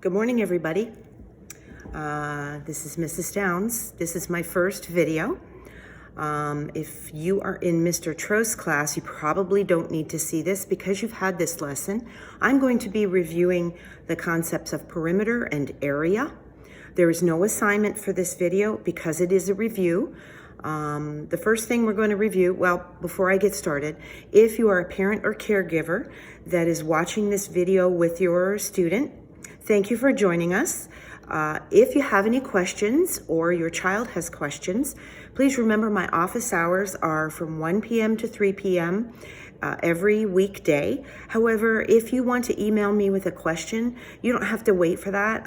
Good morning, everybody. This is Mrs. Downs. This is my first video. If you are in Mr. Tro's class, you probably don't need to see this because you've had this lesson. I'm going to be reviewing the concepts of perimeter and area. There is no assignment for this video because it is a review. The first thing we're going to review, well, before I get started, if you are a parent or caregiver that is watching this video with your student, thank you for joining us. If you have any questions or your child has questions, please remember my office hours are from 1 p.m. to 3 p.m. Every weekday. However, if you want to email me with a question, you don't have to wait for that.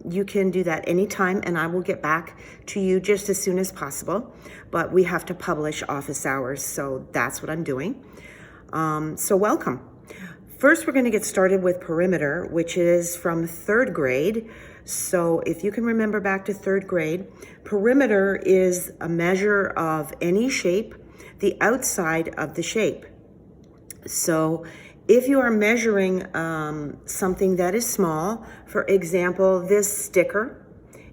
You can do that anytime and I will get back to you just as soon as possible. But we have to publish office hours, so that's what I'm doing. So welcome. First, we're going to get started with perimeter, which is from 3rd grade. So if you can remember back to 3rd grade, perimeter is a measure of any shape, the outside of the shape. So if you are measuring something that is small, for example, this sticker,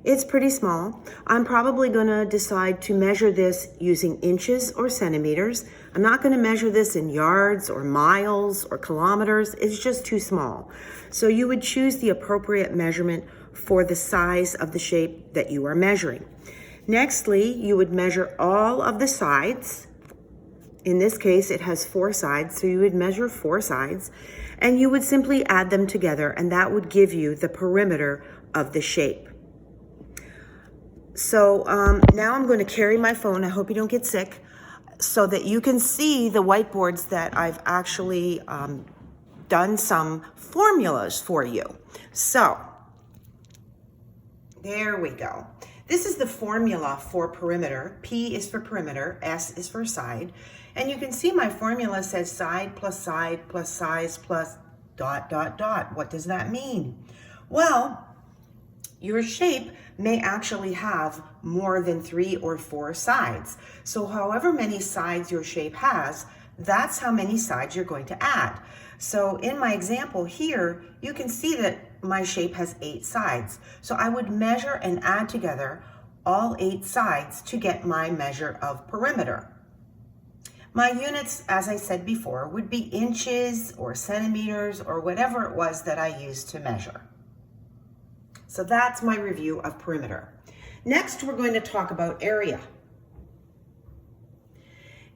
it's pretty small. I'm probably going to decide to measure this using inches or centimeters. I'm not going to measure this in yards or miles or kilometers. It's just too small. So you would choose the appropriate measurement for the size of the shape that you are measuring. Nextly, you would measure all of the sides. In this case, it has 4 sides, so you would measure 4 sides, and you would simply add them together, and that would give you the perimeter of the shape. So now I'm going to carry my phone. I hope you don't get sick, so that you can see the whiteboards that I've actually done some formulas for you. So there we go. This is the formula for perimeter. P is for perimeter, S is for side. And you can see my formula says side plus size plus dot, dot, dot. What does that mean? Well, your shape may actually have more than 3 or 4 sides. So however many sides your shape has, that's how many sides you're going to add. So in my example here, you can see that my shape has 8 sides. So I would measure and add together all 8 sides to get my measure of perimeter. My units, as I said before, would be inches or centimeters or whatever it was that I used to measure. So that's my review of perimeter. Next, we're going to talk about area.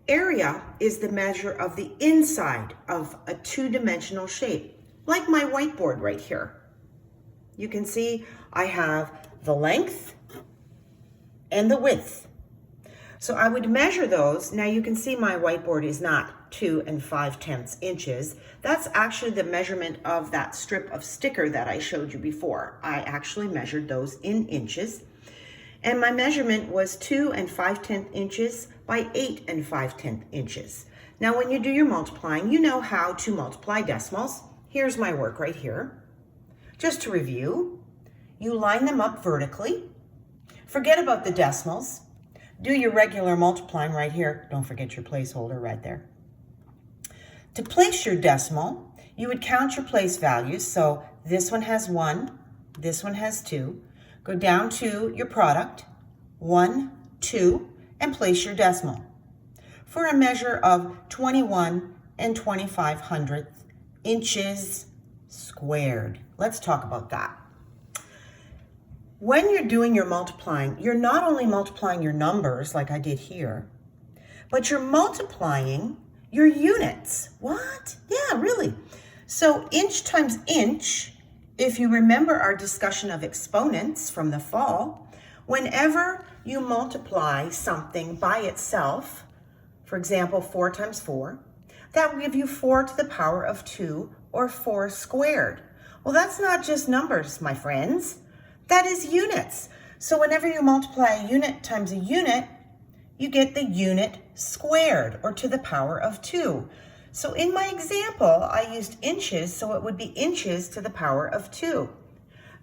Area is the measure of the inside of a 2-dimensional shape, like my whiteboard right here. You can see I have the length and the width. So I would measure those. Now you can see my whiteboard is not 2 5/10 inches. That's actually the measurement of that strip of sticker that I showed you before. I actually measured those in inches. And my measurement was 2 5/10 inches by 8 5/10 inches. Now when you do your multiplying, you know how to multiply decimals. Here's my work right here. Just to review, you line them up vertically. Forget about the decimals. Do your regular multiplying right here. Don't forget your placeholder right there. To place your decimal, you would count your place values. So this one has 1, this one has 2. Go down to your product, 1, 2, and place your decimal for a measure of 21 25/100 inches squared. Let's talk about that. When you're doing your multiplying, you're not only multiplying your numbers like I did here, but you're multiplying your units. What? Yeah, really. So inch times inch, if you remember our discussion of exponents from the fall, whenever you multiply something by itself, for example, 4 times 4, that will give you 4 to the power of 2 or 4 squared. Well, that's not just numbers, my friends. That is units. So whenever you multiply a unit times a unit, you get the unit squared or to the power of 2. So in my example, I used inches, so it would be inches to the power of 2.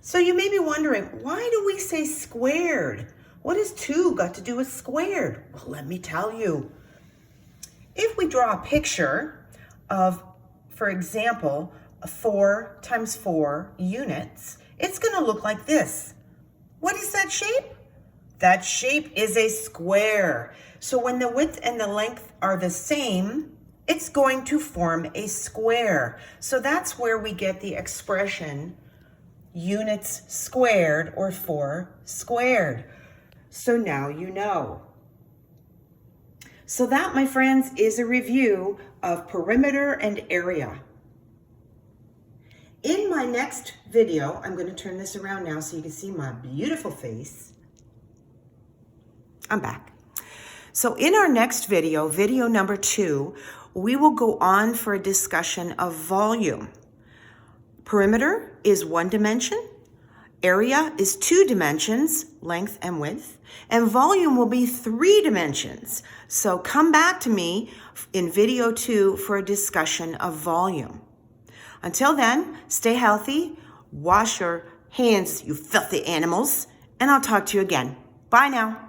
So you may be wondering, why do we say squared? What has 2 got to do with squared? Well, let me tell you. If we draw a picture of, for example, 4 times 4 units, it's going to look like this. What is that shape? That shape is a square. So when the width and the length are the same, it's going to form a square. So that's where we get the expression units squared, or 4 squared. So now you know. So that, my friends, is a review of perimeter and area. In my next video, I'm going to turn this around now so you can see my beautiful face. I'm back. So in our next video, video number 2, we will go on for a discussion of volume. Perimeter is 1 dimension, area is 2 dimensions, length and width, and volume will be 3 dimensions. So come back to me in video 2 for a discussion of volume. Until then, stay healthy, wash your hands, you filthy animals, and I'll talk to you again. Bye now.